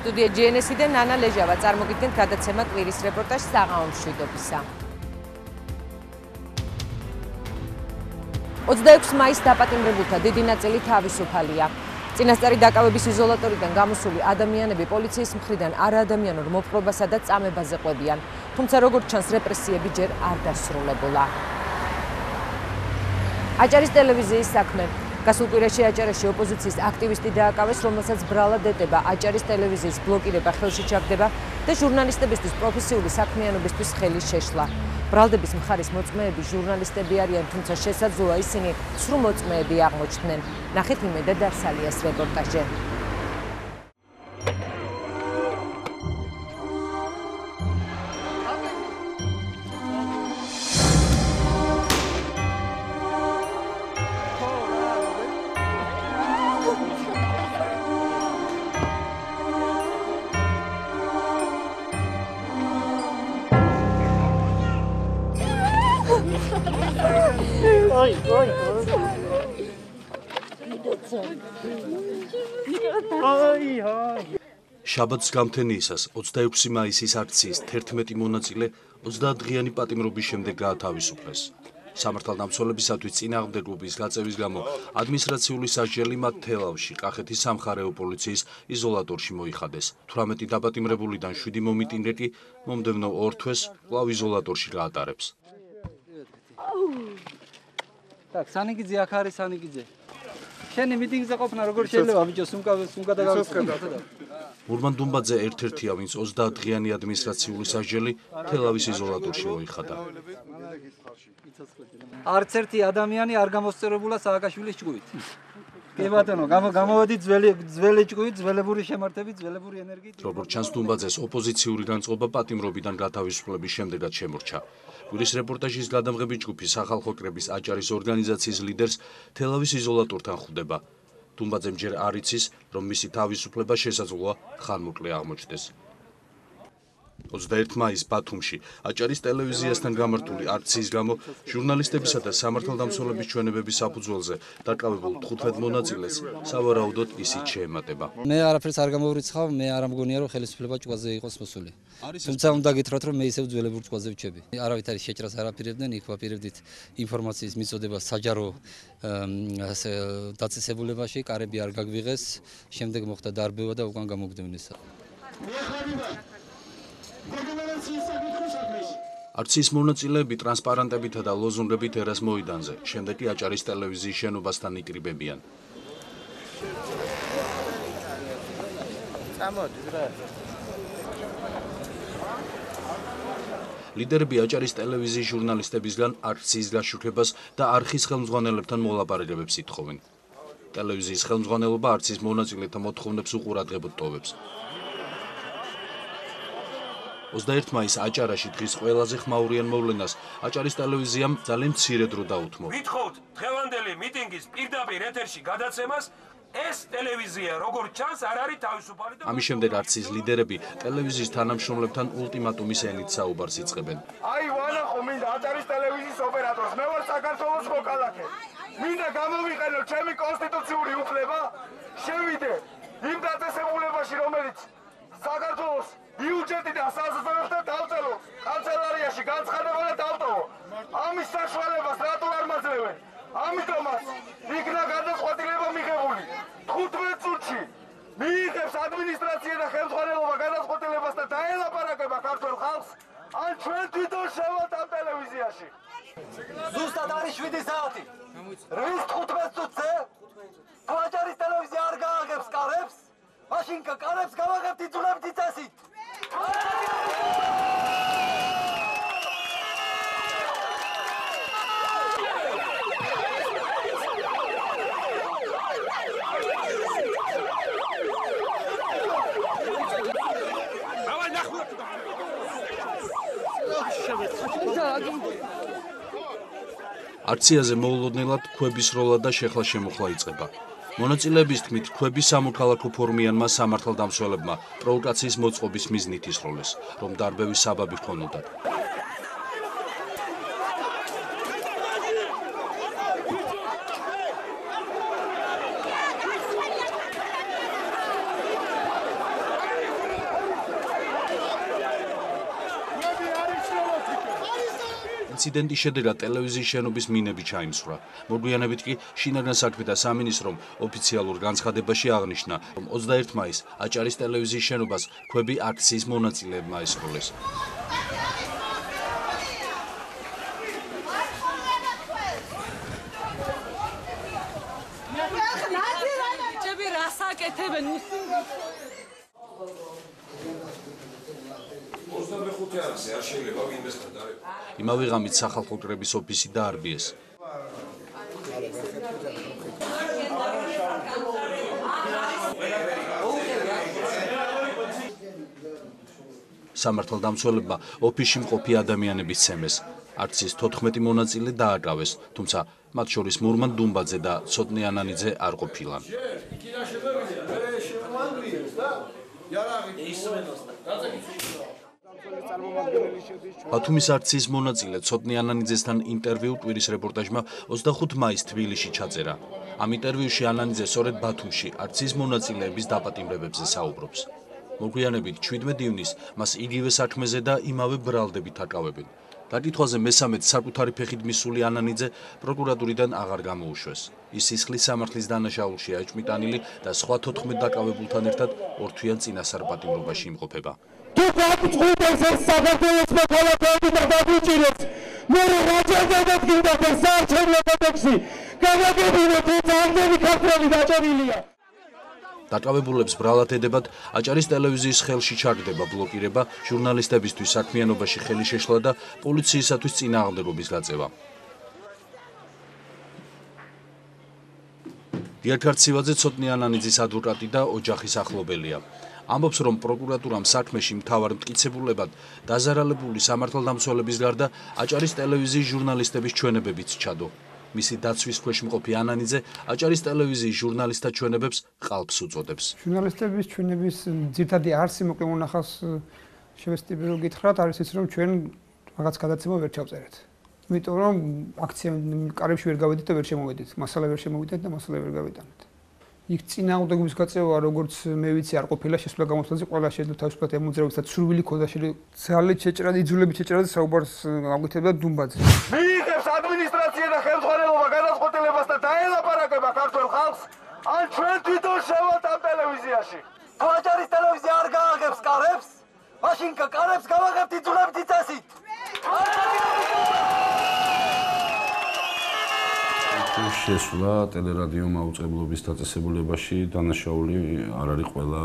სტუდია GNS-დან ნანა ლეჟავა წარმოგიდგენთ გადაცემა კვირის რეპორტაჟ საღამო მშვიდობისა. 26 მაისს დაპატიმრებულთა დიდი ნაწილი თავისუფალია. წინასწარი დაკავების იზოლატორიდან გამოსული ადამიანები პოლიციის მხრიდან არაადამიანურ მოპყრობასა და წამებაზე ყვებიან, თუმცა როგორც ჩანს რეპრესიები ჯერ არ დასრულებულა. აჭარის ტელევიზიის საქმე. გასულ კვირაში აჭარაში ოპოზიციის აქტივისტი დააკავეს, რომელსაც ბრალად ეტება აჭარის ტელევიზიის ბლოკირება ხელში ჩაგდება და ჟურნალისტებისთვის პროფესიული საქმიანობისთვის ხელი შეშლა. ბრალდების მხარის მოწმეები ჟურნალისტები არიან, თუმცა შესაძლოა ისინი სრულ მოწმეები აღმოჩნდნენ. ნახეთ იმედა დარსალიას რეპორტაჟი. შაბათს გამთენიისას 26 მაისის აქციის 11 მონაწილე 30 დღიანი პატიმრობის შემდეგ გაათავისუფლეს. სამართალდამცველებისათვის წინააღმდეგობის გაწევის გამო ადმინისტრაციული სასჯელი მათ თელავში, კახეთის სამხარეო პოლიციის იზოლატორში მოიხადეს. 18 დაპატიმრებულიდან 7 მომიტინგე კი მომდევნო 2 თვეს კვლავ იზოლატორში გაატარებს. Так, სანიგიძე აქ არის სანიგიძე. შენი მიტინგზე ყოფნა როგორ შეიძლება ბიჭო სუმკა და გავისკდა. ურმან დუმბაძე ერთ-ერთია, ვინც 30 დღიანი ადმინისტრაციული სასჯელი თელავის იზოლატორში მოიხადა. არც ერთი ადამიანი არ გამოსწერებულა სააკაშვილის ჭკუით. კი ბატონო, გამოვედი ძველი ჭკუით, ძველებური შემართებით, ძველებური ენერგიით. როგორც ჩანს, დუმბაძეს ოპოზიციური განწყობა პატიმრობიდან გათავისუფლების შემდეგაც შემორჩა. კვირის რეპორტაჟის გადამღები ჯგუფი სახალხო კრების აჭარის ორგანიზაციის ლიდერს თელავის იზოლატორთან ხვდება. დუმბაძემ ჯერ არ იცის, რომ მისი თავისუფლება შესაძლოა ხანმოკლე აღმოჩნდეს. 21 მაისს ბათუმში აჭარის ტელევიზიასთან გამართული აქციის გამო ჟურნალისტებისა და სამართალდამცველების ჩვენებების საფუძველზე დაკავებულ 15 მონაწილეს სავარაუდოდ ისიც შეემატება. მე არაფერს არ გამოვრიცხავ, მე არ ამგონია რომ ხელისუფლება ჭკუაზე იყოს მოსული. თუმცა უნდა გითხრათ რომ მე ისევ ძველებურ ჭკუაზე ვჩები. არავითარი შეჭრას არ აპირებდნენ, იქ ვაპირებდით ინფორმაციის მიწოდება საჯარო დაწესებულებაში, კარები არ გაგვიღეს, შემდეგ მოხდა დარბევა და უკან გამოგდევნეს. აქციის მონაწილეები ტრანსპარანტებითა და ლოზუნგებით ერას მოედანზე, შემდეგ კი აჭარის ტელევიზიის შენობასთან იკრიბებიან. ლიდერები აჭარის ტელევიზიის ჟურნალისტებისგან აქციის გაშუქებას და არხის ხელმძღვანელებთან მოლაპარაკებებს ითხოვენ. ტელევიზიის ხელმძღვანელობა აქციის მონაწილეთა მოთხოვნებს უყურადღებოდ ტოვებს. 21 მაისს აჭარაში დღის ყველაზე ხმაურიან მოვლენას აჭარის ტელევიზიამ ძალიან მცირე დრო დაუთმო. ვითხოვთ დღევანდელი მიტინგის პირდაპირ ეთერში გადაცემას. ეს ტელევიზია როგორც ჩანს არ არის თავისუფალი და ამის შემდეგ აქციის ლიდერები ტელევიზიის თანამშრომლებთან ულტიმატუმის ენით საუბარს იწყებენ. აი ვანახო მინდა აჭარის ტელევიზიის ოპერატორს, მე ვარ საქართველოს მოქალაქე. მინდა გამოვიყენო ჩემი კონსტიტუციური უფლება, შევიდე იმ დაწესებულებაში, რომელიც საქართველოს ბიუჯეტი და საზღვრებს და დავწერო კანცელარიაში განცხადება და დავტოვო. ამის საშუალებას რატო არ მაძლევენ? ამიტომაც იქნა გადაწყვეტილება მიღებული. 15 წუთში მიიღებს ადმინისტრაცია და ხელმძღვანელობა გადაწყვეტილებას და დაელაპარაკება ქართულ ხალხს, ან ჩვენ თვითონ შევართ ამ ტელევიზიაში. ზუსტად არის 7 საათი. რის 15 წუთზე? თუ აჭარის ტელევიზია არ გააღებს კარებს, მაშინ კარებს გავაღებთ იძულებით იწესით. აქციაზე მოულოდნელად ქვების როლა და შეხლა-შემოხლა იწყება. მონაწილეების თქმით, ქვები სამოქალაქო ფორმიანმა სამართალდამცველებმა პროვოკაციის მოწყობის მიზნით ისროლეს, რომ დარბევის საბაბი ჰქონოდათ. ინციდენტის შედეგად ტელევიზიის შენობის მინები ჩაიმსხვრა. მოგვიანებით კი შინაგან საქმეთა სამინისტრომ ოფიციალურ განცხადებაში აღნიშნა, რომ 21 მაისს აჭარის ტელევიზიის შენობას ქვები აქციის მონაწილეებმა ესროლეს. იმავე ღამით სახალხო კრების ოფისი დაარბიეს. სამართალდამცველებმა ოფისში მყოფი ადამიანების ცემეს. აქციის 14 მონაწილე დააკავეს, თუმცა მათ შორის მურმან დუმბაძე და ცოტნე ანანიძე არ ყოფილან. ბათუმის აქციის მონაწილე ცოტნე ანანიძესთან ინტერვიუ კვირის რეპორტაჟმა 25 მაისს თბილისში ჩაწერა. ამ ინტერვიუში ანანიძე სწორედ ბათუმში აქციის მონაწილეების დაპატიმრებებზე საუბრობს. მოგვიანებით 17 ივნისს მას იგივე საქმეზე და იმავე ბრალდებით აკავებენ. დაკითხვაზე მესამედ საკუთარი ფეხით მისული ანანიძე პროკურატურიდან აღარ გამოუშვეს. ის სისხლის სამართლის დანაშაულშია ეჭვმიტანილი და სხვა 14 დაკავებულთან ერთად ორთვიან წინასწარ პატიმრობაში იმყოფება. თუ გაგვიჭირდეს ეს საქართველოს მოქალაქეები და გაგვიჭირდეს მე რაჯერდადაც გინდათ საარჩევნო კოდექსი გავაგებინოთ რომ ძალზედ ქართველი დაჭერილია. დაკავებულებს ბრალად ედებათ აჭარის ტელევიზიის ხელში ჩაგდება ბლოკირება, ჟურნალისტებისთვის საქმიანობაში ხელი შეშლა და პოლიციისათვის წინააღმდეგობის გაწევა. დიახარცივაძე ცოტნე ანანიძის ადვოკატი და ოჯახის ახლობელია. ამბობს, რომ პროკურატურამ საქმეში მთავარ მტკიცებულებად დაზარალებული სამართალდამცველების გარდა აჭარის ტელევიზიის ჟურნალისტების ჩვენებებიც ჩადო. მისი დაცვის ქვეშ მყოფი ანანიძე აჭარის ტელევიზიის ჟურნალისტთა ჩვენებებს ყალბს უწოდებს. ჟურნალისტების ჩვენების ძირითადი არსი მოკლე მონახავს შევესწრებთ რომ გითხრათ არის ის რომ ჩვენ რაღაც გადაცემა ვერ ჩავწერეთ. იმიტომ რომ აქცია კარებში ვერ გავედით და ვერ შემოვედით. მასალა ვერ შემოვიდეთ და მასალა ვერ გავიტანეთ. იქ წინააღმდეგობის გაწევა როგორც მე ვიცი არ ყოფილა შესვლა გამოსვლაზე ყველა შეიძლება თავისუფლად ემოძრავებსაც სურვილი ქონდა ძალით შეჭრა და იძულებით შეჭრა და საუბარს აგვითებდა დუმბაძე. მიიღებს ადმინისტრაცია და ხელმძღვანელობა გადაწყვეტილებას და დაელაპარაკება ქართულ ხალხს, ან ჩვენ თვითონ შევალთ ამ ტელევიზიაში. თუ აჭარის ტელევიზია არ გააღებს კარებს, მაშინ კარებს გავაღებთ იძულებით იწესით. შესვლა ტელერადიო მაუწყებლობის დაწესებულებაში დანაშაული არ არის ყველა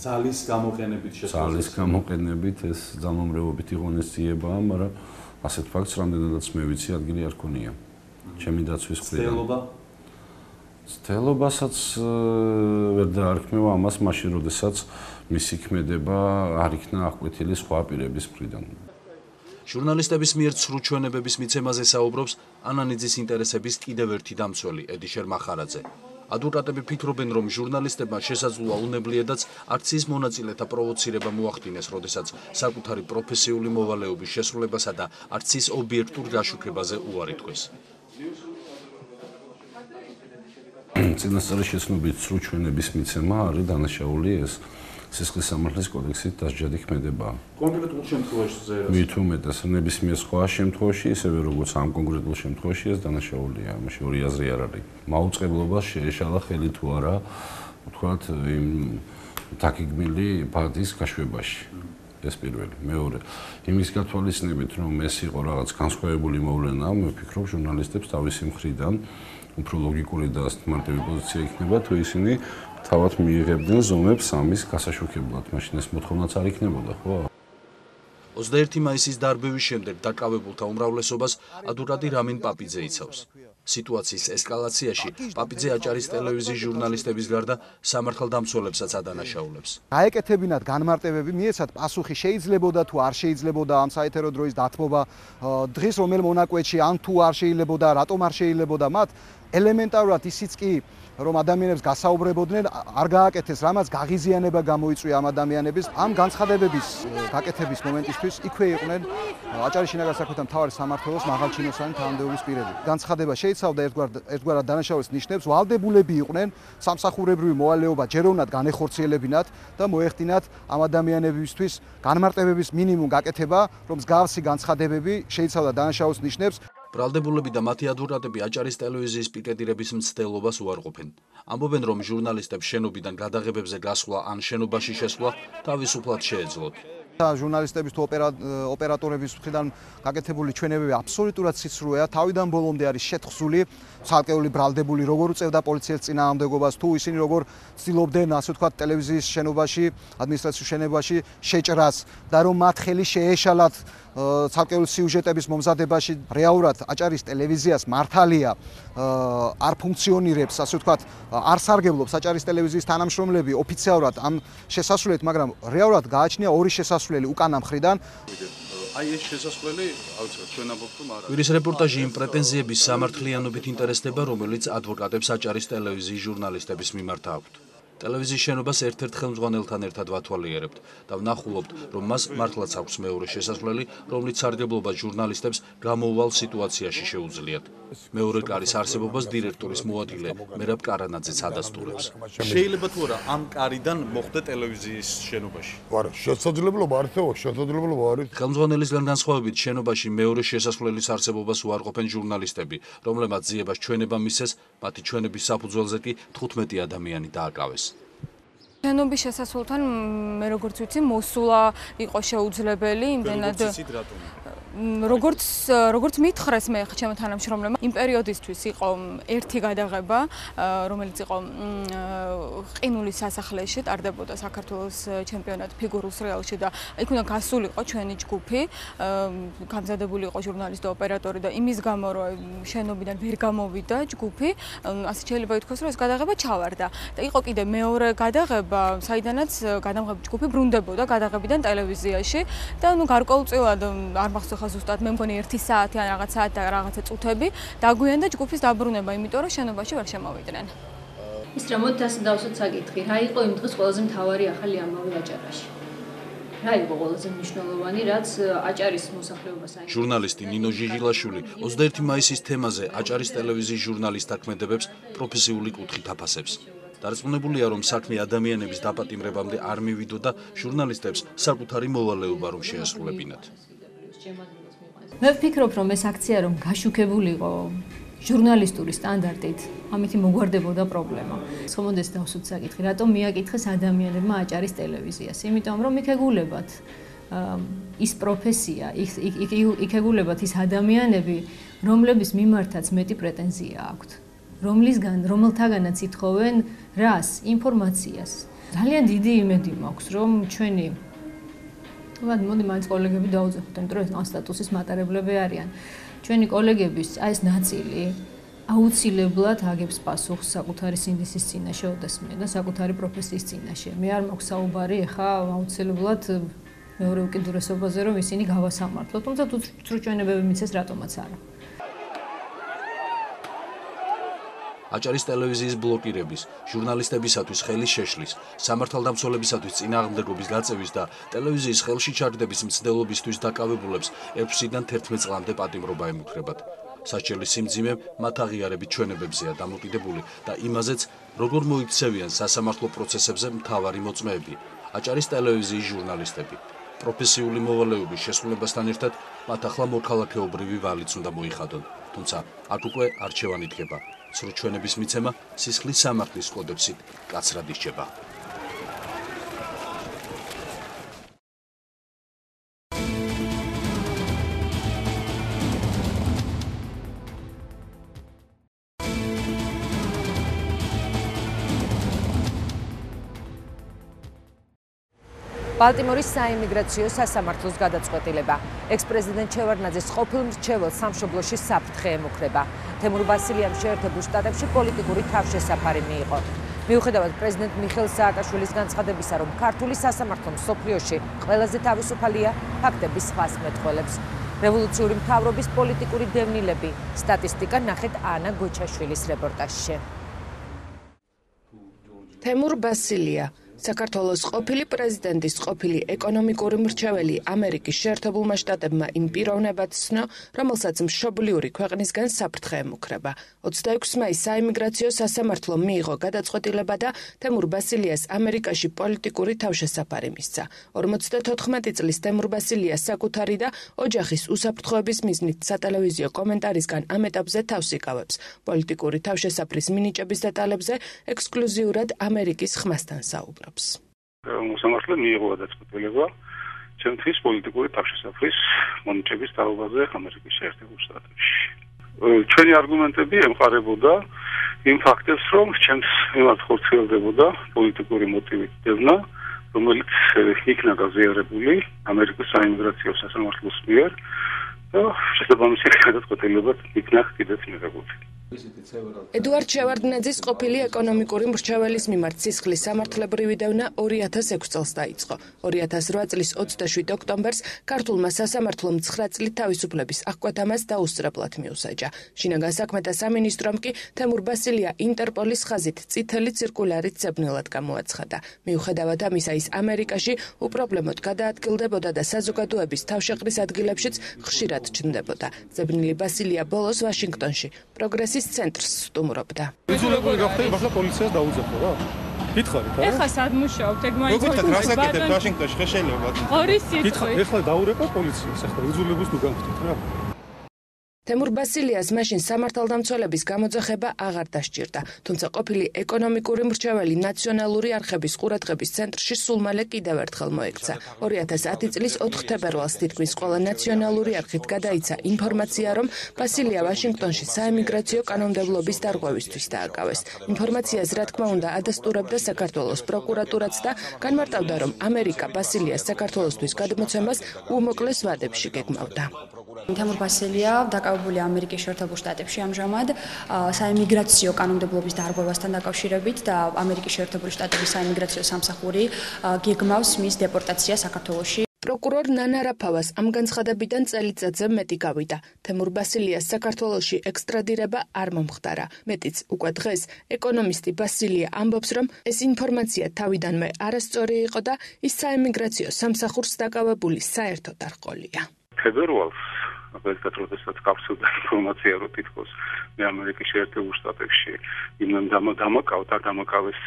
ძალის გამოყენებით შესვლა. ძალის გამოყენებით ეს ძალმომრევობითი ღონისძიებაა, მაგრამ ასეთ ფაქტს რამდენადაც მე ვიცი ადგილი არ ქონია. ჩემი დაცვის მხრიდან. ცდელობასაც ვერ დაარქმევა ამას მაშინ, როდესაც მისი ქმედება არ იქნა აღკვეთილი სხვა პირების მხრიდან. ჟურნალისტების მიერ ცრუ ჩვენებების მიცემაზე საუბრობს ანანიძის ინტერესების კიდევ ერთი დამცველი ედიშერ მახარაძე. ადვოკატები ფიქრობენ, რომ ჟურნალისტებმა შესაძლოა უნებლიედაც აქციის მონაწილეთა პროვოცირება მოახდინეს, როდესაც საკუთარი პროფესიული მოვალეობის შესრულებასა და აქციის ობიექტურ გაშუქებაზე უარი თქვეს. წინასწარი შეცნობით ცრუ ჩვენების მიცემა არის დანაშაული ეს სისხლის სამართლის კოდექსით დასჯადი ქმედება. კონკრეტულ შემთხვევაში მით უმეტეს ნებისმიერ სხვა შემთხვევაში, ისევე როგორც ამ კონკრეტულ შემთხვევაში ეს დანაშაულია, ამაში ორი აზრი არ არის. მაუწყებლობას შეეშალა ხელი თუ არა, ვთქვათ, იმ დაგეგმილი ფაქტის გაშვებაში. ეს პირველი. მეორე, იმის გათვალისწინებით, რომ ეს იყო რაღაც განსხვავებული მოვლენა, მე ვფიქრობ, ჟურნალისტებს თავისი მხრიდან უფრო ლოგიკური და მარტივი პოზიცია იქნება, თუ ისინი თავად მიიღებდნენ ზომებს ამის გასაშუქებლად, მაშინ ეს მოთხოვნაც არ იქნებოდა, ხო? 21 მაისის დარბევის შემდეგ დაკავებულთა უმრავლესობას ადვოკატი რამინ პაპიძე იცავს. სიტუაციის ესკალაციაში პაპიძე აჭარის ტელევიზიის ჟურნალისტების გარდა სამართალდამცველებსაც ადანაშაულებს. გაეკეთებინათ განმარტებები, მიეცათ პასუხი შეიძლებოდა თუ არ შეიძლებოდა ამ საეთერო დროის დათმობა, დღის რომელ მონაკვეთში ან თუ არ შეიძლებოდა, რატომ არ შეიძლებოდა მათ ელემენტარულად ისიც კი რომ ადამიანებს გასაუბრებოდნენ არ გააკეთეს რამაც გაღიზიანება გამოიწვია ამ ადამიანების ამ განცხადებების გაკეთების მომენტისთვის იქვე იყვნენ აჭარის შინაგან საქმეთა მთავარი სამმართველოს მაღალჩინოსანი თანამდებობის პირები. განცხადება შეიცავდა ერთგვარად დანაშაულის ნიშნებს, ვალდებულები იყვნენ სამსახურებრივი მოვალეობა ჯეროვნად განეხორციელებინათ და მოეხდინათ ამ ადამიანებისთვის განმარტებების მინიმუმ გაკეთება, რომ მსგავსი განცხადებები შეიცავდა დანაშაულის ნიშნებს. ბრალდებულები და მათი ადვოკატები აჭარის ტელევიზიის პიკეტირების მცდელობას უარყოფენ. ამბობენ, რომ ჟურნალისტებს შენობიდან გადაღებებზე გასვლა ან შენობაში შესვლა თავისუფლად შეეძლოთ. ჟურნალისტების თუ ოპერატორების მხრიდან გაკეთებული ჩვენებები აბსოლუტურად სიცრუეა, თავიდან ბოლომდე არის შეთხზული, ცალკეული ბრალდებული როგორ უწევდა პოლიციას წინააღმდეგობას, თუ ისინი როგორ ცდილობდნენ, ასე ვთქვათ, ტელევიზიის შენობაში, ადმინისტრაციულ შენობაში შეჭრას და რომ მათ ხელი შეეშალათ ცალკეული სიუჟეტების მომზადებაში. რეალურად აჭარის ტელევიზიას მართალია არ ფუნქციონირებს, ასე ვთქვათ, არ სარგებლობს აჭარის ტელევიზიის თანამშრომლები ოფიციალურად ამ შესასვლელით, მაგრამ რეალურად გააჩნია ორი შესასვლელი უკანა მხრიდან. აი ეს შესასვლელი, აუცილებლად ჩვენ ამბობთ, რომ არა. კვირის რეპორტაჟი იმ პრეტენზიების სამართლიანობით ინტერესდება, რომელიც ადვოკატებს აჭარის ტელევიზიის ჟურნალისტების მიმართ აქვთ. ტელევიზიის შენობას ერთ-ერთ ხელმძღვანელთან ერთად ვათვალიერებთ და ვნახულობთ, რომ მას მართლაც აქვს მეორე შესასვლელი, რომლით სარგებლობა ჟურნალისტებს გამოვვალ სიტუაციაში შეუძლიათ. მეორე კარის არსებობას დირექტორის მოადგილე მერაბ კარანაძეც ადასტურებს. შეიძლება თუ არა ამ კარიდან მოხვდე ტელევიზიის შენობაში? არა, შესაძლებლობა არ თეო, შესაძლებლობა არის. ხელმძღვანელისგან განსხვავებით შენობაში მეორე შესასვლელის არსებობას უარყოფენ ჟურნალისტები, რომლებმაც ძიებას ჩვენება მისცეს, მათი ჩვენების საფუძველზე კი 15 ადამიანი დააკავეს. შენობის შესასვლელთან მე როგორც ვიცი მოსულა იყო შეუძლებელი იმდენად როგორც მითხრეს მე ხა ჩემ თანამშრომლებმა იმ პერიოდისთვის იყო ერთი გადაღება რომელიც იყო ყინულის სასახლეში ტარდებოდა საქართველოს ჩემპიონატი ფიგურულ სრიალში და იქ უნდა გასულიყო ჩვენი ჯგუფი გამზადებული იყო ჟურნალისტი და ოპერატორი და იმის გამო რომ შენობიდან ვერ გამოვიდა ჯგუფი ასე შეიძლება ითქვას რომ ეს გადაღება ჩავარდა და იყო კიდე მეორე გადაღება საიდანაც გადამღები ჯგუფი ბრუნდებოდა გადაღებიდან ტელევიზიაში და ნუ გარკვეულწილად არ მახსოვს ზუსტად მე მგონი 1 საათი ან რაღაც საათი და რაღაცა წუთები დაგვიანდა ჯგუფის დაბრუნება იმიტომ რომ შენობაში ვერ შემოვიდნენ. ის რა მოდი ასე დავსვათ საკითხი რა იყო იმ დღეს ყველაზე მთავარი ახალი ამბავი აჭარაში? რა იყო ყველაზე მნიშვნელოვანი რაც აჭარის მოსახლეობას აინტერესებს? ჟურნალისტი ნინო ჟიჟილაშვილი 21 მაისის თემაზე აჭარის ტელევიზიის ჟურნალისტ დაქმედებს პროფესიული კუთხით აფასებს. დარწმუნებულია რომ საქმე ადამიანების დაპატიმრებამდე არ მივიდო და ჟურნალისტებს საკუთარი მოვალეობა რომ შეასრულებინათ. მე ვფიქრობ რომ ეს აქცია რომ გაშუქებულიყო ჟურნალისტური სტანდარტით, ამითი მოგვარდებოდა პრობლემა. ხომოდეს დავსვით საკითხი, რატომ მიაკითხეს ადამიანებმა აჭარის ტელევიზიას? იმიტომ რომ იქეგულებათ ის პროფესია, იქეგულებათ ის ადამიანები, რომლების მიმართაც მეტი პრეტენზია აქვთ. რომელთაგანაც ითხოვენ რას, ინფორმაციას. ძალიან დიდი იმედი მაქვს, რომ ჩვენი მოდი მაინც კოლეგები დაუძახოთ, იმიტომ რომ ამ სტატუსის მატარებლები არიან. ჩვენი კოლეგების ეს ნაწილი აუცილებლად აგებს პასუხს საკუთარი სინდისის წინაშე ოდესმე და საკუთარი პროფესიის წინაშე. მე არ მაქვს საუბარი ეხა აუცილებლად მეორე უკიდურესობაზე, რომ ისინი გავასამართლოთ, თუმცა თუ ჩვენებები მიცეს რატომაც არა. აჭარის ტელევიზიის ბლოკირების, ჟურნალისტებისათვის ხელის შეშლის, სამართალდამცველებისათვის წინააღმდეგობის გაწევის და ტელევიზიის ხელში ჩაგდების მცდელობისთვის დაკავებულებს 6-დან 11 წლამდე პატიმრობა ემუქრებათ. საჭიელი სიმძიმე მათ აღიარებით ჩვენებებზეა დამოკიდებული და იმაზეც, როგორ მოიქცევიან სასამართლო პროცესებზე მთავარი მოწმეები, აჭარის ტელევიზიის ჟურნალისტები. პროფესიული მოვალეობის შესრულებასთან ერთად მათ ახლა მოქალაქეობრივი ვალიც უნდა მოიხადონ, თუმცა აქ უკვე არჩევანი დგება. სრულ ჩვენების მიცემა სისხლის სამართლის კოდექსით კაცრად ისჯება. ბალტიმორის საიმიგრაციო სასამართლოს გადაწყვეტილება. ექს-პრეზიდენტ შევარდნაძის ყოფილ მრჩეველს სამშობლოში საფრთხე ემუქრება. თემურ ბასილიამ შეერთებულ შტატებში პოლიტიკური თავშესაფარი მიიღო. მიუხედავად პრეზიდენტ მიხეილ სააკაშვილის განცხადებისა, რომ ქართული სასამართლო მსოფლიოში ყველაზე თავისუფალია, ფაქტები სხვას მეტყველებს. რევოლუციური მთავრობის პოლიტიკური დევნილები. სტატისტიკა ნახეთ ანა გოჩაშვილის რეპორტაჟში. თემურ ბასილია საქართველოს ყოფილი პრეზიდენტის ყოფილი ეკონომიკური მრჩეველი ამერიკის შეერთებულმა შტატებმა იმ პიროვნებად ცნო, რომელსაც მშობლიური ქვეყნისგან საფრთხე ემუქრება. 26 მაისს საიმიგრაციო სასამართლომ მიიღო გადაწყვეტილება და თემურ ბასილიას ამერიკაში პოლიტიკური თავშესაფარი მისცა. 54 წლის თემურ ბასილიას საკუთარი და ოჯახის უსაფრთხოების მიზნით სატელევიზიო კომენტარისგან ამ ეტაპზე თავს იკავებს. პოლიტიკური თავშესაფრის მინიჭების დეტალებზე ექსკლუზიურად ამერიკის ხმასთან საუბრობს. მოსამართლე მიიღო გადაწყვეტილება ჩემთვის პოლიტიკური თავშესაფრის მონიჭების თაობაზე ამერიკის შეერთებულ შტატებში. ჩვენი არგუმენტები ემყარებოდა იმ ფაქტებს, რომ ჩემს მიმართ ხორციელდებოდა პოლიტიკური მოტივით დევნა, რომელიც იქნა გაზიარებული ამერიკის საიმიგრაციო სასამართლოს მიერ და შესაბამისი გადაწყვეტილება იქნა კიდეც მიღებული. ედუარდ შევარდნაძის ყოფილი ეკონომიკური მრჩეველის მიმართ სისხლის სამართლებრივი დევნა 2006 წელს დაიწყო. 2008 წლის 27 ოქტომბერს ქართულმა სასამართლომ 9 წლით თავისუფლების აღკვეთამას დაუსწრებლად მიუსაჯა. შინაგან საქმეთა სამინისტრომ კი თემურ ბასილია ინტერპოლის ხაზით წითელი ცირკულარით ძებნელად გამოაცხადა. მიუხედავად ამისა, ის ამერიკაში უპრობლემოდ გადაადგილდებოდა და საზოგადოების თავშეყრის ადგილებშიც ხშირად ჩნდებოდა. ძებნილი ბასილია ბოლოს ვაშინგტონში პროგრესის ცენტრს სტუმრობდა. იძულებული გახდა ახლა პოლიციას დაუძახო რა. გითხარით რა? ეხლა სად მუშაობთ? ეგ მაინც როგორ რასაკეთებთ ვაშინგტონში ხე შეიძლება? ორი სიტყვით. გითხარ, ეხლა დაურეკო პოლიციას, ახლა იძულებას თუ განხდით რა. თემურ ბასილიას მაშინ სამართალდამცველების გამოძახება აღარ დასჭირდა, თუმცა ყოფილი ეკონომიკური მრჩეველი ნაციონალური არხების ყურადღების ცენტრში სულ მალე კიდევ ერთხელ მოექცა. 2010 წლის 4 თებერვალს თითქმის ყველა ნაციონალური არხით გადაიცა ინფორმაცია, რომ ბასილია ვაშინგტონში საემიგრაციო კანონმდებლობის დარღვევისთვის დააკავეს. ინფორმაციას, რა თქმა უნდა, ადასტურებდა საქართველოს პროკურატურაც და განმარტავდა, რომ ამერიკა ბასილიას საქართველოსთვის გადმოცემას უმოკლეს ვადებში გეგმავდა. თემურ ბასილია დაკავებულია ამერიკის შეერთებულ შტატებში ამჟამად საემიგრაციო კანონმდებლობის დარღვევასთან დაკავშირებით და ამერიკის შეერთებული შტატების საემიგრაციო სამსახური გეგმავს მის დეპორტაციას საქართველოში. პროკურორ ნანა რაფავას ამ განცხადებიდან წელიწადზე მეტი გავიდა. თემურ ბასილიას საქართველოში ექსტრადირება არ მომხდარა. მეტიც, უკვე დღეს ეკონომისტი ბასილია ამბობს, რომ ეს ინფორმაცია თავიდანვე არასწორი იყო და ის საემიგრაციო სამსახურს დაკავებული საერთოდ არ ყოლია. ფედერალს აბსოლუტურად როდესაც გავსვდა ინფორმაცია, რომ თითქოს მე ამერიკის შეერთებულ შტატებში იმან დამაკავეს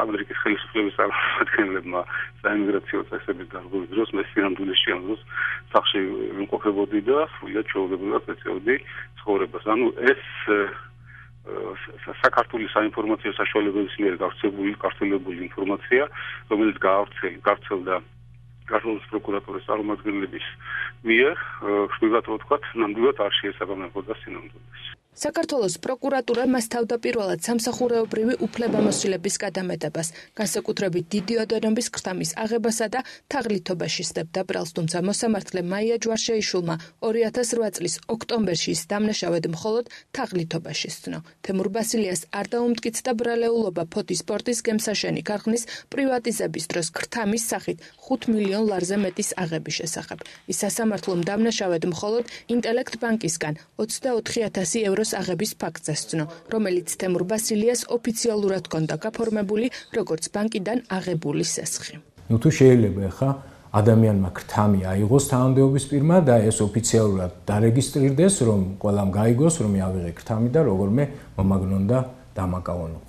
ამერიკის ხელისუფლების წარმომადგენლებმა საემიგრაციო წესების დარღვევის დროს მე სინამდვილეში ამ დროს სახლში ვიმყოფებოდი და სრულიად ჩვეულებრივად ეწეოდი ცხოვრებას. ანუ ეს საქართველოს საინფორმაციო საშუალებების მიერ გავრცელებული ინფორმაცია, რომელიც გავრცელდა საქართველოს პროკურატურის წარმომადგენლების მიერ, ვთქვათ, ნამდვილად არ შეესაბამებოდა სინამდვილეს. საქართველოს პროკურატურა მას თავდაპირველად სამსახურეობრივი უფლებამოსილების გადამეტებას, განსაკუთრებით დიდი ოდენობის ქრთამის აღებასა და თაღლითობაში სდებდა ბრალს, თუმცა მოსამართლე მაია ჯვარშეიშვილმა 2008 წლის ოქტომბერში ის დამნაშავედ მხოლოდ თაღლითობაში სცნო. თემურ ბასილიას არ დაუმტკიცდა ბრალეულობა ფოთის სპორტის გემსაშენი ქარხნის პრივატიზების დროს ქრთამის სახით 5 მილიონ ლარზე მეტის აღების შესახებ. ის სასამართლომ დამნაშავედ მხოლოდ ინტელექტ ბანკისგან 24,000 ევროს აღების ფაქტზე სცნო, რომელიც თემურ ბასილიას ოფიციალურად ჰქონდა გაფორმებული როგორც ბანკიდან აღებული სესხი. თუ შეიძლება ახლა ადამიანმა ქრთამი აიღოს თანამდებობის პირმა და ეს ოფიციალურად დარეგისტრირდეს, რომ ყველამ გაიგოს, რომ ავიღე ქრთამი და როგორმე მომაგნონ და დამაკავონო.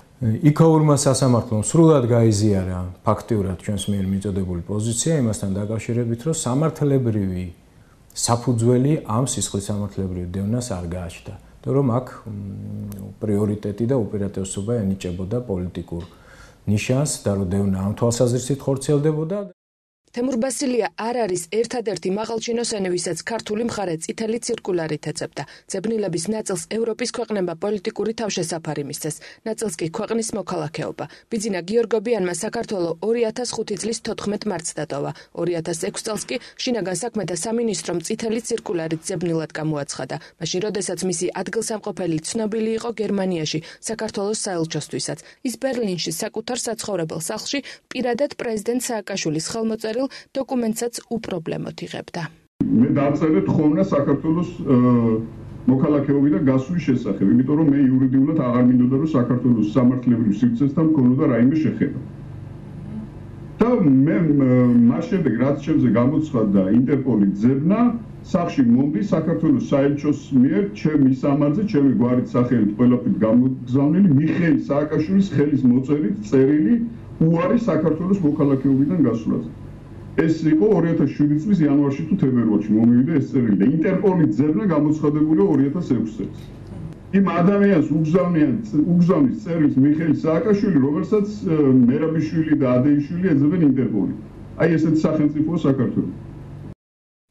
იქაურმა სასამართლომ სრულად გაიზიარა ფაქტიურად ჩვენს მიერ მიწოდებული პოზიცია იმასთან დაკავშირებით, რომ სამართლებრივი საფუძველი ამ სისხლის სამართლებრივი დევნას არ გააჩნდა. რომ აქ პრიორიტეტი და უპირატესობა ენიჭებოდა პოლიტიკურ ნიშანს და რომ დევნა ამ თვალსაზრისით ხორციელდებოდა. თემურ ბასილია არ არის ერთადერთი მაღალჩინოსანი, ვისაც ქართული მხარე წითელი ცირკულარით ეძებდა. ძებნილების ნაწილს ევროპის ქვეყნებმა პოლიტიკური თავშესაფარი მისცეს, ნაწილს კი ქვეყნის მოქალაქეობა. ბიძინა გიორგობიანმა საქართველო 2005 წლის 14 მარტს დატოვა. 2006 წელს კი შინაგან საქმეთა სამინისტრომ წითელი ცირკულარით ძებნილად გამოაცხადა. მაშინ, როდესაც მისი ადგილსამყოფელი ცნობილი იყო გერმანიაში, საქართველოს საელჩოსთვისაც. ის ბერლინში საკუთარ საცხოვრებელ სახლში პირადად პრეზიდენტ სააკაშვილის ხელმოწერილ დოკუმენტსაც უპრობლემოდ იღებდა. მე დავწერე თხოვნას საქართველოს მოქალაქეობიდან გასვლის შესახებ, იმიტომ რომ მე იურიდიულად აღარ მინდოდა რომ საქართველოს სამართლებრივ სივრცესთან მქონოდა რაიმე შეხება. და მე მას შემდეგ რაც ჩემზე გამოცხადდა ინტერპოლის ძებნა, სახში მომდი საქართველოს საელჩოს მიერ ჩემი სამარძე, ჩემი გვარით სახელით ყველაფრით გამოგზავნილი მიხეილ სააკაშვილის ხელის მოწერით წერილი უარი საქართველოს მოქალაქეობიდან გასვლაზე. ეს იყო 2007 წლის იანვარში თუ თებერვალში მომივიდა ეს წერილი და ინტერპოლის ძებნა გამოცხადებულია 2006 წელს. იმ ადამიანს უგზავნის წერილს მიხეილ სააკაშვილი, რომელსაც მერაბიშვილი და ადეიშვილი ეძებენ ინტერპოლი. აი ესეთი სახელმწიფოა საქართველო.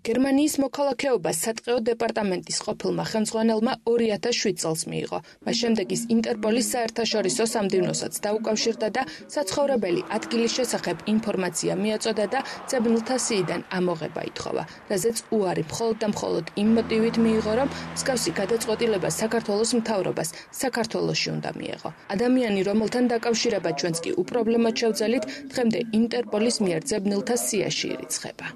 გერმანიის მოქალაქეობას სატყეო დეპარტამენტის ყოფილმა ხელმძღვანელმა 2007 წელს მიიღო. მას შემდეგ ის ინტერპოლის საერთაშორისო სამდივნოსაც დაუკავშირდა და საცხოვრებელი ადგილის შესახებ ინფორმაცია მიაწოდა და ძებნელთა სიიდან ამოღება ითხოვა, რაზეც უარი მხოლოდ და მხოლოდ იმ მოტივით მიიღო, რომ მსგავსი გადაწყვეტილება საქართველოს მთავრობას საქართველოში უნდა მიეღო. ადამიანი, რომელთან დაკავშირება ჩვენც კი უპრობლემოდ შევძელით, დღემდე ინტერპოლის მიერ ძებნელთა სიაში ირიცხება.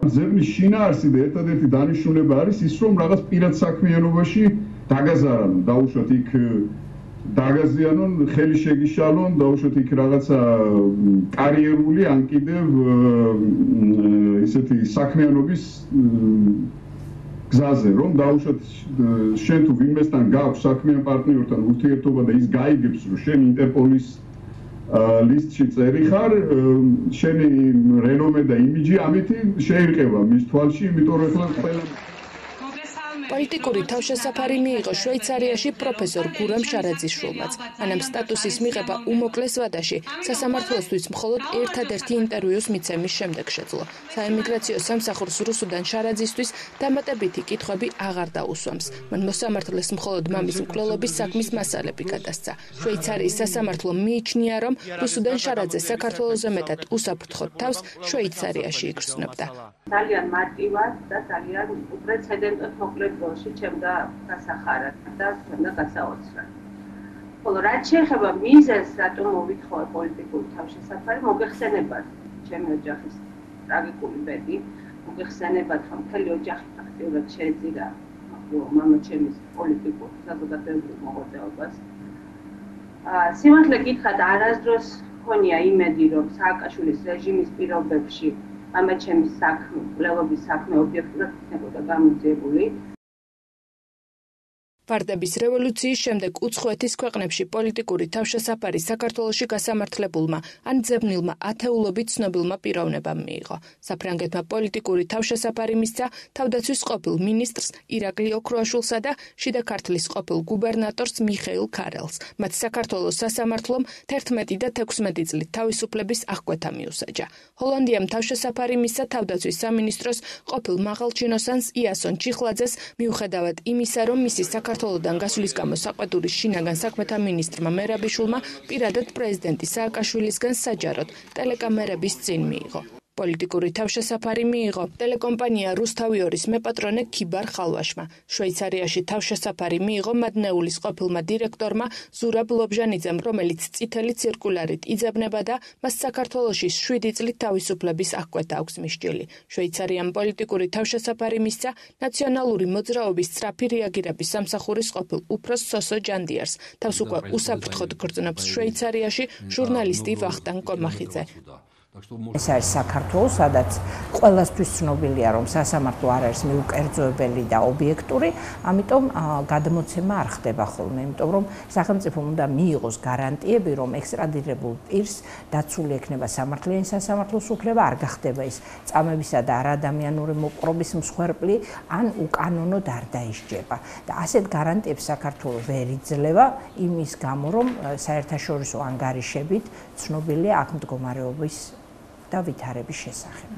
ძებნის შინაარსი და ერთადერთი დანიშნულება არის ის, რომ რაღაც პირად საქმიანობაში დაგაზარალონ, დაუშვათ იქ დაგაზიანონ, ხელი შეგიშალონ, დაუშვათ იქ რაღაცა კარიერული ან კიდევ ისეთი საქმიანობის გზაზე, რომ დაუშვათ შენ თუ ვინმესთან გაქვს საქმიან პარტნიორთან ურთიერთობა და ის გაიგებს, რომ შენ ინტერპოლის ლისტში წერი ხარ, შენი რენომე და იმიჯი ამით შეირყება მის თვალში, იმიტომ რომ ახლა ყველა პოლიტიკური თავშესაფარი მიიღო შვეიცარიაში პროფესორ გურამ შარაძიშვილმაც. მანამ სტატუსის მიღება უმოკლეს ვადაში სასამართლოსთვის მხოლოდ ერთადერთი ინტერვიუს მიცემის შემდეგ შეძლო. საემიგრაციო სამსახურს რუსუდან შარაძისთვის დამატებითი კითხვები აღარ დაუსვამს. მან მოსამართლეს მხოლოდ მამის მკვლელობის საქმის მასალები გადასცა. შვეიცარიის სასამართლომ მიიჩნია, რომ რუსუდან შარაძე საქართველოზე მეტად უსაფრთხოდ თავს შვეიცარიაში იგრძნობდა. ძალიან მარტივად და ძალიან უპრეცედენტოდ მოკლედ დროში ჩემდა გასახარად და ჩემდა გასაოცრად. ხოლო რაც შეეხება მიზეზს, რატომ მოვითხოვე პოლიტიკური თავშესაფარი, მოგეხსენებათ ჩემი ოჯახის ტრაგიკული ბედი, მოგეხსენებათ, რომ მთელი ოჯახი ფაქტიურად შეეწირა მამაჩემის პოლიტიკურ საზოგადოებრივ მოღვაწეობას. სიმართლე გითხრათ, არასდროს მქონია იმედი, რომ სააკაშვილის რეჟიმის პირობებში მამაჩემის საქმე, მკვლელობის საქმე ობიექტურად იქნებოდა გამოძიებული. ვარდების რევოლუციის შემდეგ უცხოეთის ქვეყნებში პოლიტიკური თავშესაფარი საქართველოში გასამართლებულმა ან ძებნილმა ათეულობით ცნობილმა პიროვნებამ მიიღო. საფრანგეთმა პოლიტიკური თავშესაფარი მისცა თავდაცვის ყოფილ მინისტრს ირაკლი ოქროაშვილსა და შიდა ქართლის ყოფილ გუბერნატორს მიხეილ ქარელს. მათ საქართველოს სასამართლომ 11 და 16 წლით თავისუფლების აღკვეთა მიუსაჯა. ჰოლანდიამ თავშესაფარი მისცა თავდაცვის სამინისტროს ყოფილ მაღალჩინოსანს იასონ ჩიხლაძეს, მიუხედავად იმისა, რომ მისი საქართველოდან გასვლის გამო საყვედურის შინაგან საქმეთა მინისტრმა მერაბიშვილმა პირადად პრეზიდენტი სააკაშვილისგან საჯაროდ ტელეკამერების წინ მიიღო. პოლიტიკური თავშესაფარი მიიღო ტელეკომპანია რუსთავიორის მეპატრონე ქიბარ ხალვაშმა. შვეიცარიაში თავშესაფარი მიიღო მადნეულის ყოფილმა დირექტორმა ზურაბ ლობჟანიძემ, რომელიც წითელი ცირკულარით იძებნება და მას საქართველოში 7 წლით თავისუფლების აღკვეთა აქვს მისჯილი. შვეიცარიამ პოლიტიკური თავშესაფარი მისცა ნაციონალური მოძრაობის სწრაფი რეაგირების სამსახურის ყოფილ უფროს სოსო ჯანდიარს. თავს უკვე უსაფრთხოდ გრძნობს შვეიცარიაში ჟურნალისტი ვახტანგ კომახიძე. ეს არის საქართველო, სადაც ყველასთვის ცნობილია, რომ სასამართლო არ არის მიუკერძოებელი და ობიექტური, ამიტომ გადმოცემა არ ხდება ხოლმე, იმიტომ რომ სახელმწიფომ უნდა მიიღოს გარანტიები, რომ ექსტრადირებულ პირს დაცული ექნება სამართლიანი სასამართლოს უფლება, არ გახდება ის წამებისა და არადამიანური მოპყრობის მსხვერპლი, ან უკანონოდ არ დაისჯება. და ასეთ გარანტიებს საქართველოს ვერ იძლევა იმის გამო, რომ საერთაშორისო ანგარიშებით ცნობილია აქ მდგომარეობის და ვითარების შესახებ.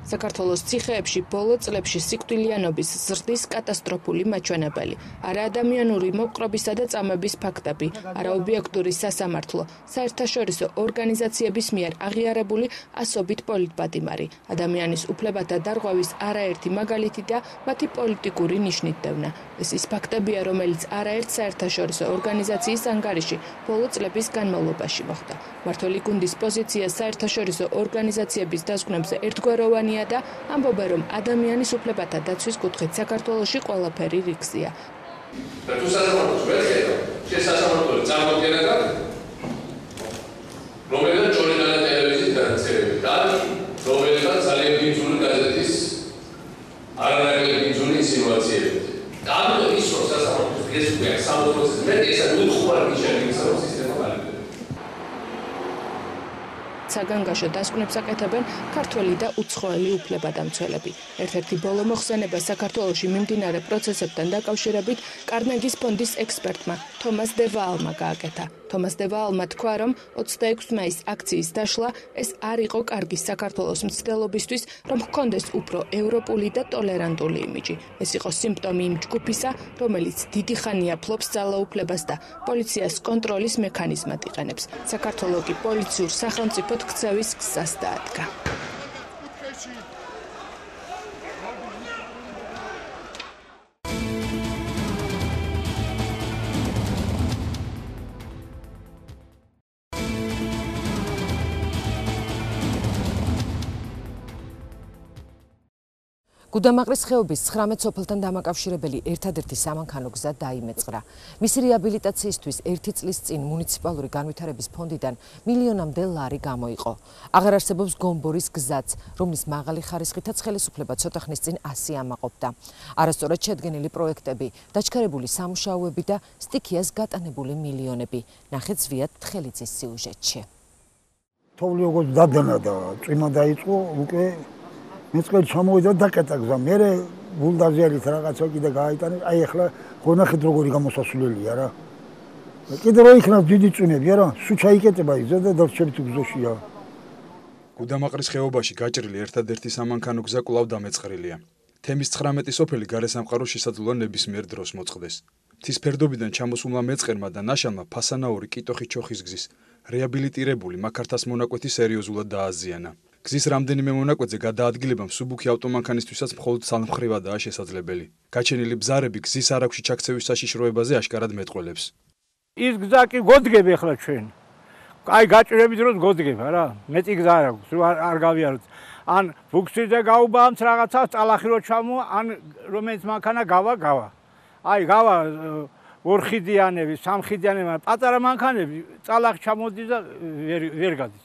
საქართველოს ციხეებში ბოლო წლებში სიკვდილიანობის ზრდის კატასტროფული მაჩვენებელი, არაადამიანური მოპყრობისა და წამების ფაქტები, არაობიექტური სასამართლო, საერთაშორისო ორგანიზაციების მიერ აღიარებული ასობით პოლიტპატიმარი, ადამიანის უფლებათა დარღვევის არაერთი მაგალითი და მათი პოლიტიკური ნიშნით დევნა. ეს ის ფაქტებია, რომელიც არაერთ საერთაშორისო ორგანიზაციის ანგარიში ბოლო წლების განმავლობაში მოხდა. მმართველი გუნდის პოზიცია საერთაშორისო ორგანიზაციების დასკვნებზე ერთგვაროვანი მგონია და ამბობა, რომ ადამიანის უფლებათა დაცვის კუთხით საქართველოში ყველაფერი რიგზია. და თუ სასამართლოს ვეცხედავ, შესასამართლო წარმოქმნება რომელსაც ჟურნალისტ ტელევიზიის გადაცემები და რომელსაც ძალიან ბინძური გაზეთის არანაკლები ბინძური ინსინუაციები. და ამიტომ ის რომ სასამართლოს გესწრება 60% მეტი ესა უთხარ მიშელის სისტემა გარკვეულ. საგანგაშო დასკვნებს აკეთებენ ქართველი და უცხოელი უფლებადამცველები. ერთ-ერთი ბოლო მოხსენება საქართველოში მიმდინარე პროცესებთან დაკავშირებით კარნეგის ფონდის ექსპერტმა თომას დევაალმა გააკეთა. თომას დევაალმა თქვა, რომ 26 მაისს აქციის დაშლა ეს არ იყო კარგი საქართველოს მცდელობისთვის, რომ ჰქონდეს უფრო ევროპული და ტოლერანტული იმიჯი. ეს იყო სიმპტომი იმ ჯგუფისა, რომელიც დიდი ხანია ფლობს ძალაუფლებას და პოლიციას კონტროლის მექანიზმად იყენებს. საქართველო კი პოლიციურ სახელმწიფოდ ქცევის გზას დაადგა. გუდამაყრის ხეობის 19 სოფელთან დამაკავშირებელი ერთადერთი სამანქანო გზა დაიმეწყრა. მისი რეაბილიტაციისთვის 1 წლის წინ მუნიციპალური განვითარების ფონდიდან მილიონამდე ლარი გამოიყო. აღარ არსებობს გომბორის გზაც, რომლის მაღალი ხარისხითაც ხელისუფლება ცოტა ხნის წინ 100 ამაყობდა. არასწორად შედგენილი პროექტები, დაჩქარებული სამუშაოები და სტიქიას გატანებული მილიონები. ნახეთ ზვიად თხელიძის სიუჟეტში. თოვლი როგორც დადენა და წვიმა დაიწყო, უკვე მეწყერი ჩამოვიდა და დაკეტა გზა. მერე ბულდოზერით რაღაცა კიდე გააიტანეს. აი ახლა ხონახეთ როგორი გამოსასვლელია რა. კიდე რო იქნას დიდი წვიმები არა, სულ ჩაიკეტება გზა და დარჩებით გზაშია. გუდამაყრის ხეობაში გაჭრილი ერთადერთი სამანქანო გზა კვლავ დამეწყრილია. თემის 19 სოფელი გარესამყაროს შესაძლოა ნებისმიერ დროს მოწყდეს. მთის ფერდობიდან ჩამოსულმა მეწყერმა და ნაშალმა ფასანაური კიტოხი-ჩოხის გზის რეაბილიტირებული მაქართას მონაკვეთი სერიოზულად დააზიანა. გზის რამდენიმე მონაკვეთზე გადაადგილებამ სუბუქი ავტომანქანისთვისაც მხოლოდ სამხრივადაა შესაძლებელი. გაჩენილი ბზარები გზის არაგვში ჩაქცევის საშიშროებაზე აშკარად მეტყველებს. ის გზა კი გოდგები ახლა ჩვენ. აი გაჭრების დროს გოდგება რა. მეტი გზა არ აქვს, არ გავიაროთ. ან ბუქსიზე გაუბამს რაღაცა, წალახი რო ჩამო, ან რომელიც მანქანა გავა. აი გავა ორხიდიანები, სამხიდიანები, პატარა მანქანები წალახი ჩამოდის და ვერ გადის.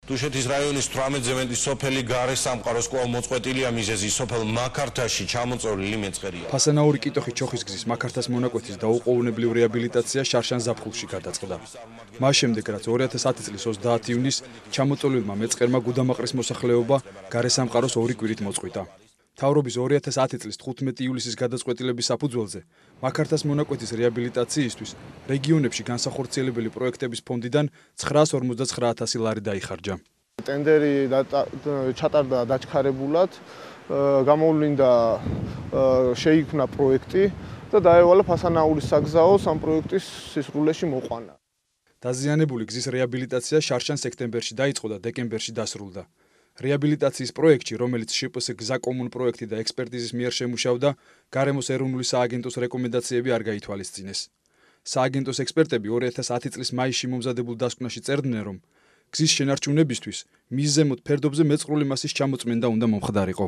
დუშეთის რაიონის 18 ზემენტის სოფელი გარესამყაროს კვლავ მოწყვეტილია მიზეზი სოფელ მაქართაში ჩამოწოლილი მეწყერია. ფასანაური კიტოხი-ჩოხის გზის მაქართას მონაკვეთის დაუყოვნებლივ რეაბილიტაცია შარშან ზაფხულში გადაწყდა. მას შემდეგ რაც 2010 წლის 30 ივნისს ჩამოწოლილმა მეწყერმა გუდამაყრის მოსახლეობა გარესამყაროს 2 კვირით მოწყვიტა. მთავრობის 2010 წლის 15 ივლისის გადაწყვეტილების საფუძველზე მაქართას მონაკვეთის რეაბილიტაციისთვის რეგიონებში განსახორციელებელი პროექტების ფონდიდან 959,000 ლარი დაიხარჯა. ტენდერი ჩატარდა დაჩქარებულად, გამოვლინდა შეიქმნა პროექტი და დაევალა ფასანაურის საგზაო სამ პროექტის სისრულეში მოყვანა. დაზიანებული გზის რეაბილიტაცია შარშან სექტემბერში დაიწყო და დეკემბერში დასრულდა. რეაბილიტაციის პროექტი, რომელიც შპს გზა კომუნ პროექტი და ექსპერტიზის მიერ შემუშავდა, გარემოს ეროვნული სააგენტოს რეკომენდაციები არ გაითვალისწინეს. სააგენტოს ექსპერტები 2010 წლის მაისში მომზადებულ დასკვნაში წერდნენ, რომ გზის შენარჩუნებისთვის მის ზემოთ ფერდობზე მეწყრული მასის ჩამოწმენდა უნდა მომხდარიყო.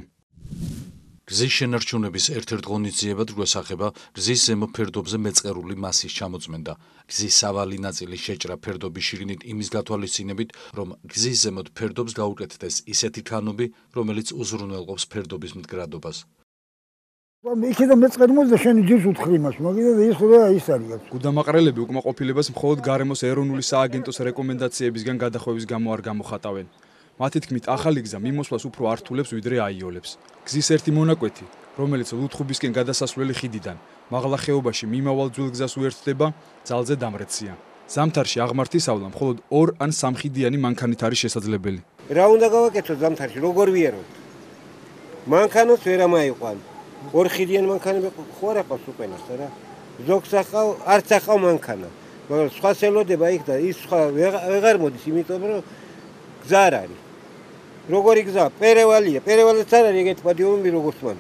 გზის შენარჩუნების ერთ-ერთ ღონისძიებად გვესახება გზის ზემო ფერდობზე მეწყერული მასის ჩამოწმენდა. გზის სავალი ნაწილის შეჭრა ფერდობის შიგნით იმის გათვალისწინებით, რომ გზის ზემოთ ფერდობს გაუკეთდეს ისეთი ქანები, რომელიც უზრუნველყოფს ფერდობის მდგრადობას. იქედა მეწყერი მოძდა შენი ძირს უთხრი იმას, მაგიდა ის რა ის არის. გუდამაყრელები უკმაყოფილებას მხოლოდ გარემოს ეროვნული სააგენტოს რეკომენდაციებისგან გადახვევის გამო არ გამოხატავენ. მათი თქმით, ახალი გზა მიმოსვლას უფრო ართულებს, ვიდრე აიოლებს. გზის ერთი მონაკვეთი, რომელიც ლუთხუბისკენ გადასასვლელი ხიდიდან მაღლა ხეობაში მიმავალ ძველ გზას უერთდება, ძალზე დამრეცია. ზამთარში აღმართისავლა მხოლოდ 2 ან 3 ხიდიანი მანქანით არის შესაძლებელი. რა უნდა გავაკეთოთ ზამთარში, როგორ ვიეროთ? მანქანოს ვერ ამაიყვან. 2 ხიდიანი მანქანები ხო არ აქვს უკენას რა. ზოგს ახავ, არც ახავ მანქანა. მაგრამ სხვა სელოდება იქ და ის სხვა ვეღარ მოდის, იმიტომ რომ გზა არ არის. როგორი გზა? პერევალია. პერევალიც არ არის ეგეთი პატიომები როგორც მან.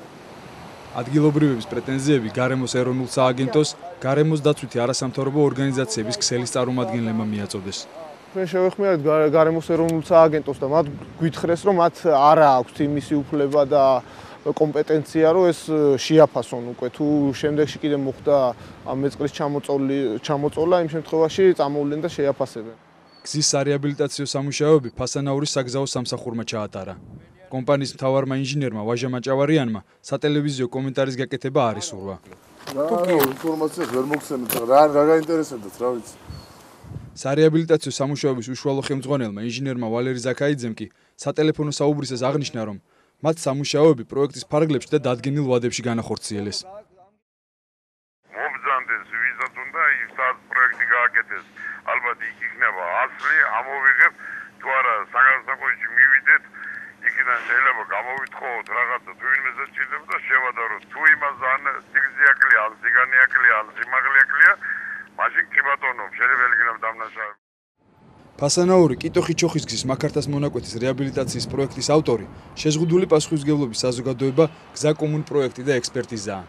ადგილობრივების პრეტენზიები გარემოს ეროვნულ სააგენტოს, გარემოს დაცვითი არასამთავრობო ორგანიზაციების ქსელის წარმომადგენლებმა მიაწოდეს. ჩვენ შევეხმიანეთ გარემოს ეროვნულ სააგენტოს და მათ გვითხრეს, რომ მათ არ აქვს იმისი უფლება და კომპეტენცია, რომ ეს შეაფასონ უკვე. თუ შემდეგში კიდე მოხდა ამ მეწყრის ჩამოწოლა, იმ შემთხვევაში წამოვლენ და შეაფასებენ. გზის სარეაბილიტაციო სამუშაოები ფასანაურის საგზაო სამსახურმა ჩაატარა. კომპანიის მთავარმა ინჟინერმა ვაჟა მაჭავარიანმა სატელევიზიო კომენტარის გაკეთება არ ისურვა. თუ კი ინფორმაციას ვერ მოგცემთ, რა გაინტერესებდათ, რა ვიცი. სარეაბილიტაციო სამუშაოების უშუალო ხელმძღვანელმა ინჟინერმა ვალერი ზაქაიძემ კი სატელეფონო საუბრისას აღნიშნა, რომ მათ სამუშაოები პროექტის ფარგლებში და დადგენილ ვადებში განახორციელეს. მომბრძანდეს ვიზაც უნდა ის პროექტი გააკეთეს. ალბათ იქ იქნება ასლი, ამოვიღებ, თუ არა საგანსაკუთრებაში მივიდეთ, იქიდან შეიძლება გამოვიტხოვოთ რაღაცა, თუ ვინმეზე სჭირდება და შევადაროთ. თუ იმას ან სიგზიაკლია, ან სიგანიაკლია, ან სიმაღლიაკლია, მაშინ კი ბატონო, შეიძლება იქნება დამნაშავე. ფასანაური კიტო-ხიჩოხის გზის მაქართას მონაკვეთის რეაბილიტაციის პროექტის ავტორი შეზღუდული პასუხისმგებლობის საზოგადოება გზა კომუნ პროექტი და ექსპერტიზაა.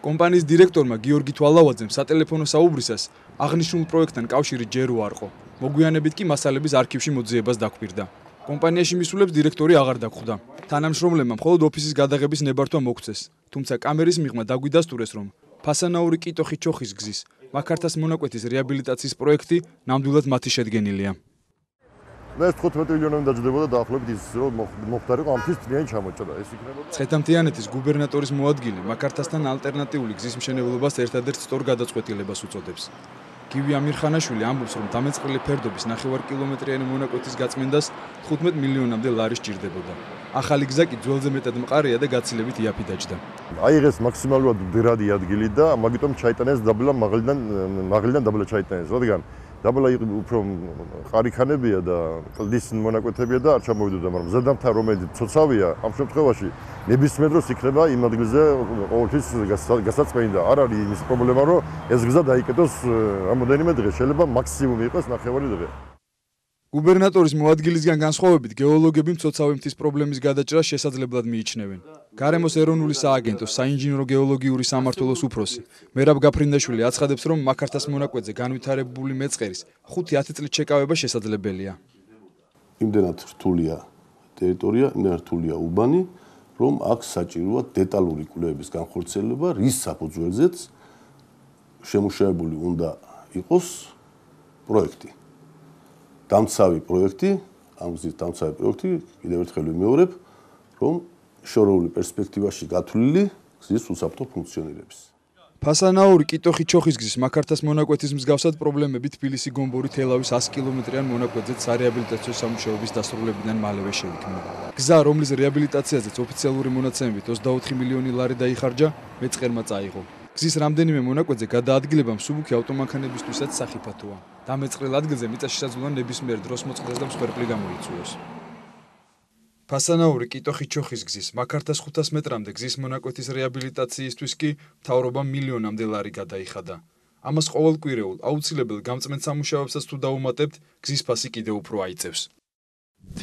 კომპანიის დირექტორმა გიორგი თვალავაძემ სატელეფონო საუბრისას აღნიშნულ პროექტთან კავშირი ჯერ უარყო. მოგვიანებით კი მასალების არქივში მოძიებას დაგვირდა. კომპანიაში მისულებს დირექტორი აღარ დაგხვდა. თანამშრომლებმა მხოლოდ ოფისის გადაღების ნებართვა მოგვცეს, თუმცა კამერის მიღმა დაგვიდასტურეს, რომ ფასანაური კიტო-ხიჩოხის გზის მაქართას მონაკვეთის რეაბილიტაციის პროექტი ნამდვილად მათი შედგენილია. მე 15 მილიონი დაჯდებოდა დაახლოებით ის რომ მოხდარიყო ამის წლიანი ჩამოჭრა ეს იქნებოდა. ცხეთამთიანეთის გუბერნატორის მოადგილე მაქართასთან ალტერნატიული გზის მშენებლობას ერთადერთ სწორ გადაწყვეტილებას უწოდებს. გივი ამირხანაშვილი ამბობს, რომ დამეწყრილი ფერდობის 9 კილომეტრიანი მონაკვეთის გაწმენდას 15 მილიონამდე ლარი სჭირდებოდა. ახალი გზა კი ძველზე მეტად მყარია და გაცილებით იაფი დაჯდა. აიღეს მაქსიმალურად მდრადი ადგილი და მაგიტომ ჩაიტანეს დაბლა მაღლიდან დაბლა ჩაიტანეს, რადგან დაბლა უფრო ყარიქანებია და კლდის მონაკვეთებია და არ ჩამოვიდოდა, მაგრამ ზედამთა რომელიც ცოცავია, ამ შემთხვევაში ნებისმიერ დროს იქნება იმ ადგილზე ყოველთვის გასაწმენი და არ არის იმის პრობლემა, რომ ეს გზა დაიკეტოს რამოდენიმე დღე, შეიძლება მაქსიმუმი იყოს 9 დღე. გუბერნატორის მოადგილისგან განსხვავებით, გეოლოგები მცოცავი მთის პრობლემის გადაჭრას შესაძლებლად მიიჩნევენ. გარემოს ეროვნული სააგენტოს საინჟინრო გეოლოგიური სამმართველოს უფროსი მერაბ გაფრინდაშვილი აცხადებს, რომ მაქართას მონაკვეთზე განვითარებული მეწყერის 5-10 წლით შეკავება შესაძლებელია. იმდენად რთულია ტერიტორია, იმდენად რთულია უბანი, რომ აქ საჭიროა დეტალური კვლევების განხორციელება, რის საფუძველზეც შემუშავებული უნდა იყოს პროექტი. დამცავი პროექტი, ამ გზის დამცავი პროექტი, კიდევ ერთხელ ვიმეორებ, რომ შორეული პერსპექტივაში გათვლილი გზის უსაფრთხო ფუნქციონირების. ფასანაური კიტო-ხიჩოხის გზის მაქართას მონაკვეთის მსგავსად პრობლემები თბილისი-გომბური თელავის 100 კილომეტრიან მონაკვეთზე სარეაბილიტაციო სამუშაოების დასრულებიდან მალევე შეიქმნა. გზა, რომლის რეაბილიტაციაზეც ოფიციალური მონაცემებით 24 მილიონი ლარი დაიხარჯა, მეწყერმა წაიღო. გზის რამდენიმე მონაკვეთზე გადაადგილება მსუბუქი ავტომანქანებისთვისაც სახიფათოა. დამეწყრილ ადგილზე მიწა შესაძლოა ნებისმიერ დროს მოწყდეს და მსხვერპლი გამოიწვიოს. ფასანაური კიტო-ხიჩოხის გზის მაქართას 500 მეტრამდე გზის მონაკვეთის რეაბილიტაციისთვის კი მთავრობამ მილიონამდე ლარი გადაიხადა. ამას ყოველკვირეულ აუცილებელ გამწმენ სამუშაოებსაც თუ დაუმატებთ, გზის ფასი კიდევ უფრო აიწევს.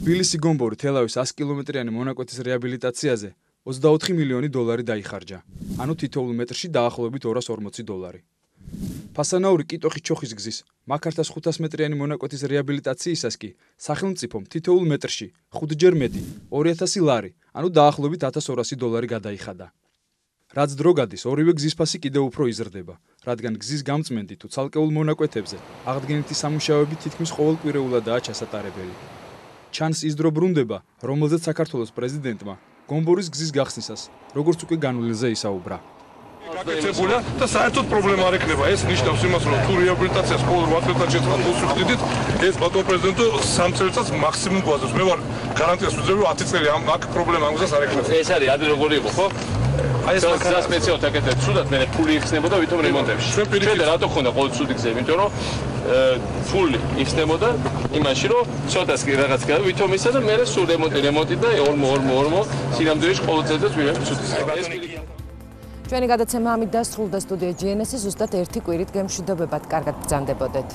თბილისი-გომბური თელავის 100 კილომეტრიანი მონაკვეთის რეაბილიტაციაზე 24 მილიონი დოლარი დაიხარჯა, ანუ თითოეულ მეტრში დაახლოებით $240. ფასანაური კიტო-ხიჩოხის გზის მაქართას 500 მეტრიანი მონაკვეთის რეაბილიტაციისას კი სახელმწიფომ თითოეულ მეტრში 5-ჯერ მეტი 2000 ლარი, ანუ დაახლოებით $1200 გადაიხადა. რაც დრო გადის, ორივე გზის ფასი კიდევ უფრო იზრდება, რადგან გზის გამწმენდი თუ ცალკეულ მონაკვეთებზე აღდგენითი სამუშაოები თითქმის ყოველკვირეულადაა ჩასატარებელი. ჩანს ის დრო ბრუნდება, რომელზეც საქართველოს პრეზიდენტმა გომბორის გზის გახსნისას, როგორც უკვე განვლილზე ისაუბრა. გაკეთებულია და საერთოდ პრობლემა არ ექნება. ეს ნიშნავს იმას, რომ თუ რეაბილიტაციას ყოველ 8 წელიწადში შეწყდა ფულს ვხდიდით, ეს ბატონო პრეზიდენტო 3 წელიწადს მაქსიმუმ გვაძლევს. მე ვარ გარანტიას ვუძლებდი, რომ 10 წელი აქ პრობლემა ამ გზას არ ექნება. ეს არის ადრე როგორი იყო, ხო? აი ეს გზა სპეციალურად აკეთებს, სულად მე ფული იხსნებოდა ვითომ რემონტებში. ჩვენ და რატო ხონდა ყოველ ცუდი გზები, იმიტომ რომ ფული იხსნებოდა იმაში, რომ ცოტას კი რაღაც გადა ვითომ ისა და მე სულ რემონტი და ორმო სინამდვილეში ყოველ წელიწადს ვიღებ ცუდი გზები. ჩვენი გადაცემა ამით დასრულდა. სტუდია GNS-ი ზუსტად 1 კვირით გემშვიდობებად. კარგად ბრძანდებოდეთ.